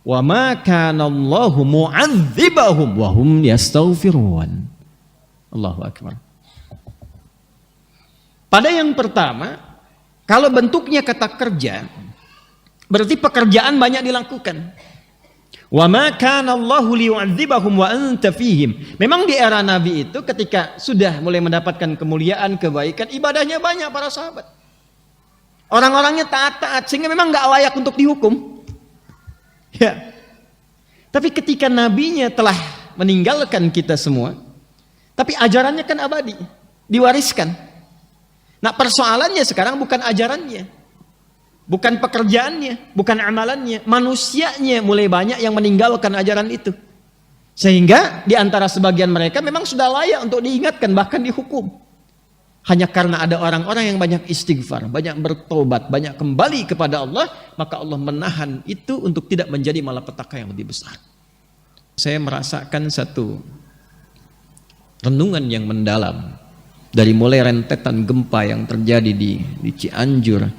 Wa ma kana Allahu mu'adzibahum wa hum yastaghfirun. Allahu akbar. Pada yang pertama, kalau bentuknya kata kerja, berarti pekerjaan banyak dilakukan. Wa ma kana Allahu liyu'adzibahum wa anta fihim. Memang di era Nabi itu ketika sudah mulai mendapatkan kemuliaan, kebaikan, ibadahnya banyak para sahabat. Orang-orangnya taat-taat sehingga memang nggak layak untuk dihukum. Ya. Tapi ketika nabinya telah meninggalkan kita semua, tapi ajarannya kan abadi, diwariskan. Nah, persoalannya sekarang bukan ajarannya, bukan pekerjaannya, bukan amalannya, manusianya mulai banyak yang meninggalkan ajaran itu. Sehingga di antara sebagian mereka memang sudah layak untuk diingatkan, bahkan dihukum. Hanya karena ada orang-orang yang banyak istighfar, banyak bertobat, banyak kembali kepada Allah, maka Allah menahan itu untuk tidak menjadi malapetaka yang lebih besar. Saya merasakan satu renungan yang mendalam dari mulai rentetan gempa yang terjadi di Cianjur,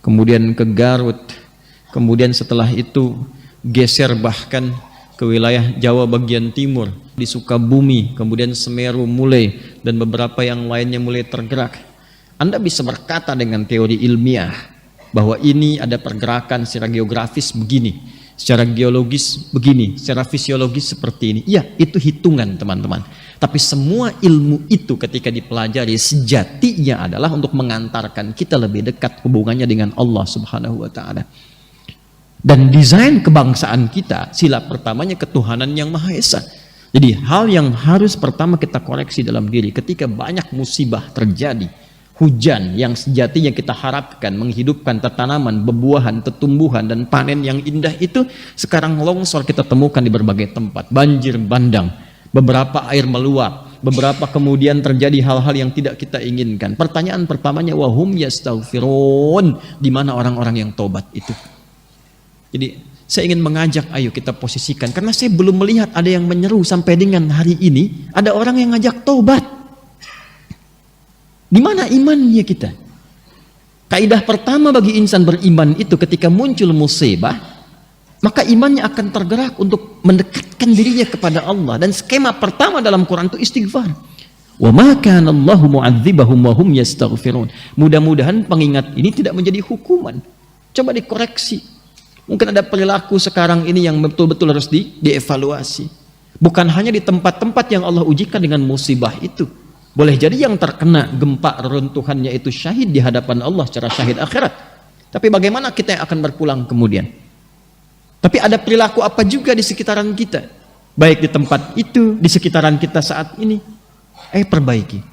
kemudian ke Garut, kemudian setelah itu geser bahkan ke wilayah Jawa bagian timur, di Sukabumi, kemudian Semeru mulai, dan beberapa yang lainnya mulai tergerak. Anda bisa berkata dengan teori ilmiah bahwa ini ada pergerakan secara geografis begini, secara geologis begini, secara fisiologis seperti ini. Iya, itu hitungan teman-teman. Tapi semua ilmu itu ketika dipelajari sejatinya adalah untuk mengantarkan kita lebih dekat hubungannya dengan Allah Subhanahu wa Ta'ala. Dan desain kebangsaan kita, sila pertamanya ketuhanan yang Maha Esa. Jadi hal yang harus pertama kita koreksi dalam diri ketika banyak musibah terjadi, hujan yang sejatinya kita harapkan menghidupkan tanaman, bebuahan, tumbuhan dan panen yang indah itu, sekarang longsor kita temukan di berbagai tempat, banjir bandang, beberapa air meluap, beberapa kemudian terjadi hal-hal yang tidak kita inginkan. Pertanyaan pertamanya, wahum yastaghfirun, di mana orang-orang yang tobat itu? Jadi saya ingin mengajak, ayo kita posisikan, karena saya belum melihat ada yang menyeru sampai dengan hari ini ada orang yang ngajak tobat. Di mana imannya kita? Kaidah pertama bagi insan beriman itu ketika muncul musibah, maka imannya akan tergerak untuk mendekatkan dirinya kepada Allah. Dan skema pertama dalam Quran itu istighfar. Wa ma kana Allahu mu'adzibahum wa hum yastaghfirun. Mudah-mudahan pengingat ini tidak menjadi hukuman. Coba dikoreksi. Mungkin ada perilaku sekarang ini yang betul-betul harus dievaluasi. Bukan hanya di tempat-tempat yang Allah ujikan dengan musibah itu. Boleh jadi yang terkena gempa reruntuhannya itu syahid di hadapan Allah secara syahid akhirat. Tapi bagaimana kita yang akan berpulang kemudian? Tapi ada perilaku apa juga di sekitaran kita? Baik di tempat itu, di sekitaran kita saat ini. Perbaiki.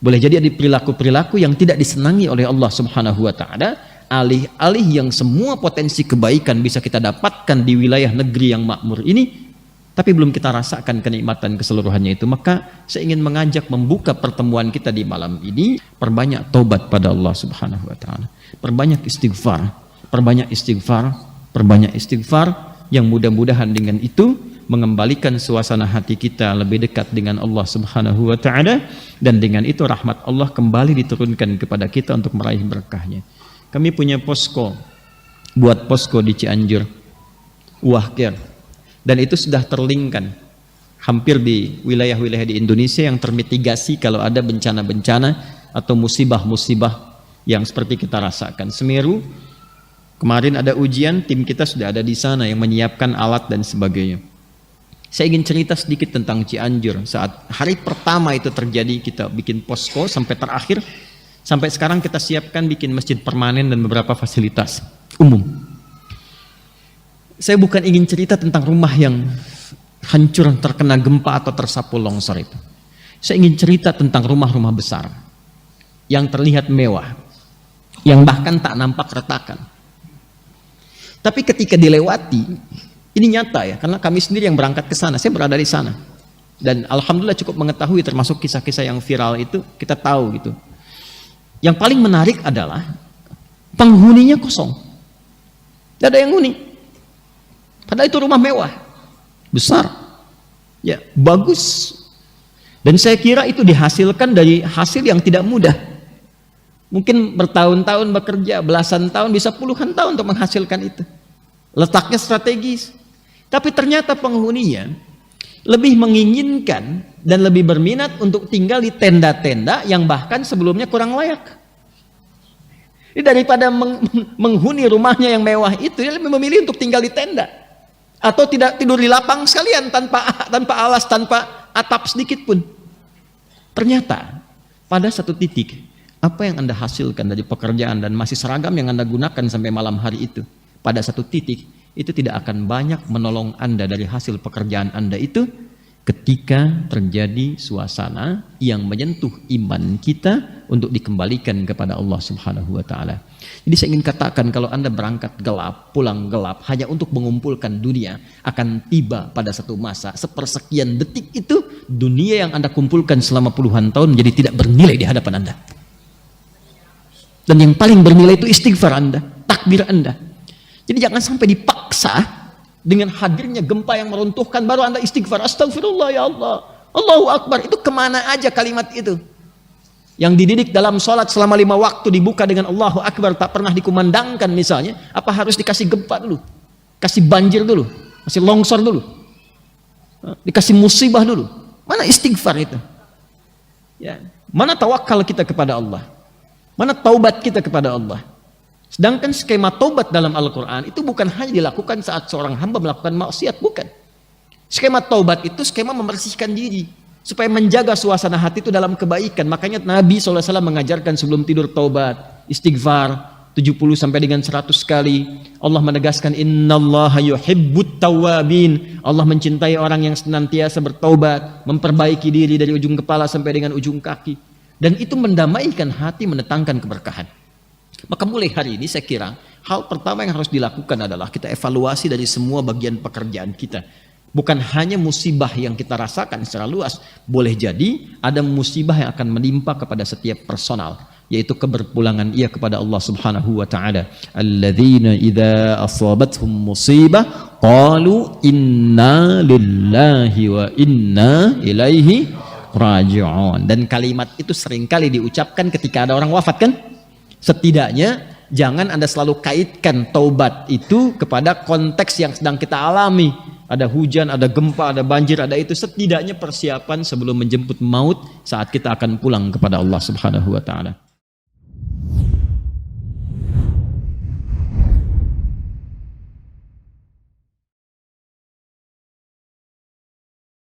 Boleh jadi ada perilaku-perilaku yang tidak disenangi oleh Allah Subhanahu wa Ta'ala. Alih-alih yang semua potensi kebaikan bisa kita dapatkan di wilayah negeri yang makmur ini, tapi belum kita rasakan kenikmatan keseluruhannya itu. Maka saya ingin mengajak membuka pertemuan kita di malam ini, perbanyak taubat pada Allah Subhanahu wa Ta'ala, perbanyak istighfar, perbanyak istighfar, yang mudah-mudahan dengan itu mengembalikan suasana hati kita lebih dekat dengan Allah Subhanahu wa Ta'ala, dan dengan itu rahmat Allah kembali diturunkan kepada kita untuk meraih berkahnya. Kami punya posko, buat posko di Cianjur, Wahkir, dan itu sudah terlinkkan hampir di wilayah-wilayah di Indonesia yang termitigasi kalau ada bencana-bencana atau musibah-musibah yang seperti kita rasakan. Semeru, kemarin ada ujian, tim kita sudah ada di sana yang menyiapkan alat dan sebagainya. Saya ingin cerita sedikit tentang Cianjur. Saat hari pertama itu terjadi, kita bikin posko sampai terakhir. Sampai sekarang kita siapkan bikin masjid permanen dan beberapa fasilitas umum. Saya bukan ingin cerita tentang rumah yang hancur terkena gempa atau tersapu longsor itu. Saya ingin cerita tentang rumah-rumah besar yang terlihat mewah, yang bahkan tak nampak retakan. Tapi ketika dilewati, ini nyata ya, karena kami sendiri yang berangkat ke sana, saya berada di sana. Dan alhamdulillah cukup mengetahui, termasuk kisah-kisah yang viral itu, kita tahu gitu. Yang paling menarik adalah penghuninya kosong, tidak ada yang huni. Padahal itu rumah mewah, besar, ya bagus. Dan saya kira itu dihasilkan dari hasil yang tidak mudah. Mungkin bertahun-tahun bekerja, belasan tahun, bisa puluhan tahun untuk menghasilkan itu. Letaknya strategis. Tapi ternyata penghuninya lebih menginginkan dan lebih berminat untuk tinggal di tenda-tenda yang bahkan sebelumnya kurang layak. Jadi daripada menghuni rumahnya yang mewah itu, dia lebih memilih untuk tinggal di tenda. Atau tidak tidur di lapang sekalian tanpa alas, tanpa atap sedikit pun. Ternyata pada satu titik, apa yang Anda hasilkan dari pekerjaan dan masih seragam yang Anda gunakan sampai malam hari itu, pada satu titik itu tidak akan banyak menolong Anda dari hasil pekerjaan Anda itu ketika terjadi suasana yang menyentuh iman kita untuk dikembalikan kepada Allah Subhanahu wa taala. Jadi saya ingin katakan, kalau Anda berangkat gelap, pulang gelap hanya untuk mengumpulkan dunia, akan tiba pada satu masa sepersekian detik itu dunia yang Anda kumpulkan selama puluhan tahun menjadi tidak bernilai di hadapan Anda. Dan yang paling bernilai itu istighfar Anda, takbir Anda. Jadi jangan sampai dipaksa dengan hadirnya gempa yang meruntuhkan baru Anda istighfar, astagfirullah ya Allah, Allahu Akbar. Itu kemana aja kalimat itu? Yang dididik dalam sholat selama 5 waktu dibuka dengan Allahu Akbar, tak pernah dikumandangkan misalnya, apa harus dikasih gempa dulu? Kasih banjir dulu? Kasih longsor dulu? Dikasih musibah dulu? Mana istighfar itu? Ya. Mana tawakal kita kepada Allah? Mana taubat kita kepada Allah? Sedangkan skema taubat dalam Al-Quran itu bukan hanya dilakukan saat seorang hamba melakukan maksiat, bukan. Skema taubat itu skema membersihkan diri supaya menjaga suasana hati itu dalam kebaikan. Makanya Nabi SAW mengajarkan sebelum tidur taubat, istighfar 70 sampai dengan 100 kali. Allah menegaskan innallaha yuhibbut tawwabin. Allah mencintai orang yang senantiasa bertaubat, memperbaiki diri dari ujung kepala sampai dengan ujung kaki. Dan itu mendamaikan hati, mendatangkan keberkahan. Maka mulai hari ini saya kira hal pertama yang harus dilakukan adalah kita evaluasi dari semua bagian pekerjaan kita. Bukan hanya musibah yang kita rasakan secara luas, boleh jadi ada musibah yang akan menimpa kepada setiap personal, yaitu keberpulangan ia kepada Allah Subhanahu wa taala. Alladzina idza asabathum musibah qalu inna lillahi wa inna ilaihi raji'un. Dan kalimat itu seringkali diucapkan ketika ada orang wafat, kan? Setidaknya jangan Anda selalu kaitkan taubat itu kepada konteks yang sedang kita alami. Ada hujan, ada gempa, ada banjir, ada itu. Setidaknya persiapan sebelum menjemput maut saat kita akan pulang kepada Allah Subhanahu wa taala.